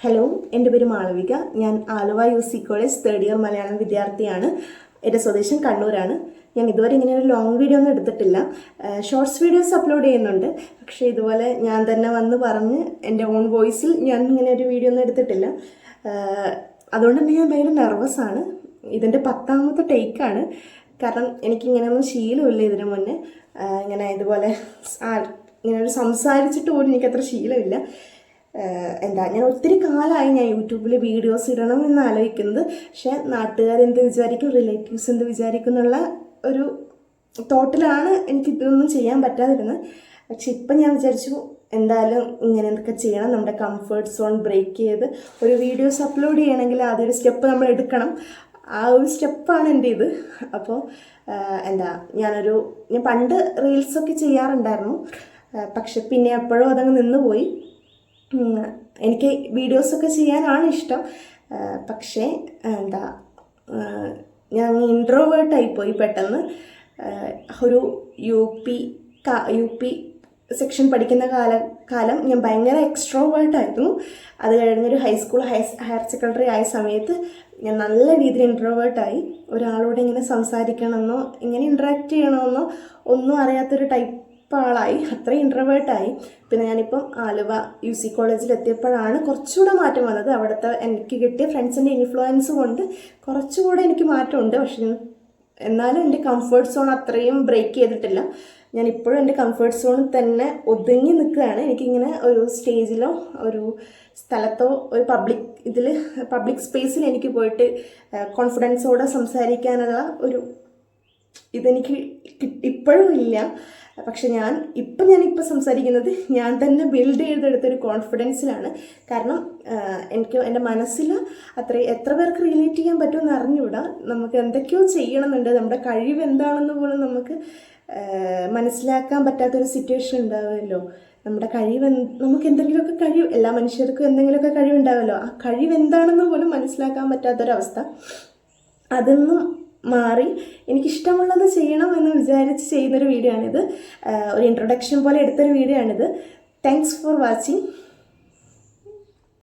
Hello, എൻ്റെ പേര് മാളവിക. ഞാൻ Aluva UC college third year Malayalam വിദ്യാർത്ഥിയാണ്. എൻ്റെ സ്വദേശം കണ്ണൂരാണ്. ഞാൻ ഇതുവരെ ഇങ്ങനെ ഒരു ലോങ് വീഡിയോ ഒന്നും എടുത്തിട്ടില്ല. ഷോർട്സ് വീഡിയോസ് അപ്ലോഡ് ചെയ്യുന്നുണ്ട്. പക്ഷേ ഇതുപോലെ ഞാൻ തന്നെ വന്ന് പറഞ്ഞ് എൻ്റെ ഓൺ വോയിസിൽ ഞാൻ ഇങ്ങനെ ഒരു വീഡിയോ ഒന്നും എടുത്തിട്ടില്ല. അതുകൊണ്ട് തന്നെ ഞാൻ ഭയങ്കര നെർവസാണ്. ഇതിൻ്റെ 10ാമത്തെ ടേക്കാണ്. കാരണം എനിക്കിങ്ങനെയൊന്നും ശീലമില്ല ഇതിനു മുന്നേ. ഇങ്ങനെ ഇതുപോലെ ഇങ്ങനെ ഒരു സംസാരിച്ചിട്ട് പോലും എനിക്കത്ര ശീലമില്ല. ഞാൻ ഒത്തിരി കാലമായി ഞാൻ യൂട്യൂബിൽ വീഡിയോസ് ഇടണം എന്ന് ആലോചിക്കുന്നത്. പക്ഷേ നാട്ടുകാരെന്ത് വിചാരിക്കും, റിലേറ്റീവ്സ് എന്ത് വിചാരിക്കും എന്നുള്ള ഒരു തോട്ടിലാണ് എനിക്കിതൊന്നും ചെയ്യാൻ പറ്റാതിരുന്നത്. പക്ഷെ ഇപ്പം ഞാൻ വിചാരിച്ചു എന്തായാലും ഇങ്ങനെയൊക്കെ ചെയ്യണം. നമ്മുടെ കംഫർട്ട് സോൺ ബ്രേക്ക് ചെയ്ത് ഒരു വീഡിയോസ് അപ്ലോഡ് ചെയ്യണമെങ്കിൽ ആദ്യം ഒരു സ്റ്റെപ്പ് നമ്മൾ എടുക്കണം. ആ ഒരു സ്റ്റെപ്പാണ് എൻ്റെ ഇത്. അപ്പോൾ ഞാൻ പണ്ട് റീൽസൊക്കെ ചെയ്യാറുണ്ടായിരുന്നു. പക്ഷെ പിന്നെ എപ്പോഴും അതങ്ങ് നിന്നുപോയി. എനിക്ക് വീഡിയോസൊക്കെ ചെയ്യാനാണ് ഇഷ്ടം. പക്ഷേ ഞാൻ ഇൻട്രോവേർട്ടായിപ്പോയി പെട്ടെന്ന്. ഒരു യു പി സെക്ഷൻ പഠിക്കുന്ന കാലം ഞാൻ ഭയങ്കര എക്സ്ട്രോവേർട്ടായിരുന്നു. അത് കഴിഞ്ഞൊരു ഹൈസ്കൂൾ ഹയർ സെക്കൻഡറി ആയ സമയത്ത് ഞാൻ നല്ല രീതിയിൽ ഇൻട്രോവേർട്ടായി. ഒരാളോട് ഇങ്ങനെ സംസാരിക്കണമെന്നോ ഇങ്ങനെ ഇൻട്രാക്ട് ചെയ്യണമെന്നോ ഒന്നും അറിയാത്തൊരു ടൈപ്പ് ആളായി. അത്രയും ഇൻട്രോവേർട്ടായി. പിന്നെ ഞാനിപ്പം ആലുവ UC കോളേജിൽ എത്തിയപ്പോഴാണ് കുറച്ചുകൂടെ മാറ്റം വന്നത്. അവിടുത്തെ എനിക്ക് കിട്ടിയ ഫ്രണ്ട്സിൻ്റെ ഇൻഫ്ലുവൻസ് കൊണ്ട് കുറച്ചുകൂടെ എനിക്ക് മാറ്റമുണ്ട്. പക്ഷെ എന്നാലും എൻ്റെ കംഫർട്ട് സോൺ അത്രയും ബ്രേക്ക് ചെയ്തിട്ടില്ല. ഞാൻ ഇപ്പോഴും എൻ്റെ കംഫർട്ട് സോണിൽ തന്നെ ഒതുങ്ങി നിൽക്കുകയാണ്. എനിക്കിങ്ങനെ ഒരു സ്റ്റേജിലോ ഒരു സ്ഥലത്തോ ഒരു പബ്ലിക് സ്പേസിൽ എനിക്ക് പോയിട്ട് കോൺഫിഡൻസോടെ സംസാരിക്കാനുള്ള ഒരു ഇതെനിക്ക് ഇപ്പോഴും ഇല്ല. പക്ഷെ ഞാനിപ്പോൾ സംസാരിക്കുന്നത് ഞാൻ തന്നെ ബിൽഡ് ചെയ്തെടുത്തൊരു കോൺഫിഡൻസിലാണ്. കാരണം എനിക്ക് എൻ്റെ മനസ്സിൽ എത്ര പേർക്ക് റിലേറ്റ് ചെയ്യാൻ പറ്റുമെന്ന് അറിഞ്ഞുകൂടാ. നമുക്ക് എന്തൊക്കെയോ ചെയ്യണമെന്നുണ്ട്. നമ്മുടെ കഴിവ് എന്താണെന്ന് പോലും നമുക്ക് മനസ്സിലാക്കാൻ പറ്റാത്തൊരു സിറ്റുവേഷൻ ഉണ്ടാവുമല്ലോ. നമ്മുടെ നമുക്ക് എന്തെങ്കിലുമൊക്കെ കഴിവ്, എല്ലാ മനുഷ്യർക്കും എന്തെങ്കിലുമൊക്കെ കഴിവുണ്ടാവുമല്ലോ. ആ കഴിവ് എന്താണെന്ന് പോലും മനസ്സിലാക്കാൻ പറ്റാത്തൊരവസ്ഥ. അതൊന്നും മാറി എനിക്കിഷ്ടമുള്ളത് ചെയ്യണം എന്ന് വിചാരിച്ച് ചെയ്യുന്നൊരു വീഡിയോ ആണിത്. ഒരു ഇൻട്രൊഡക്ഷൻ പോലെ എടുത്തൊരു വീഡിയോ ആണിത്. Thanks for watching.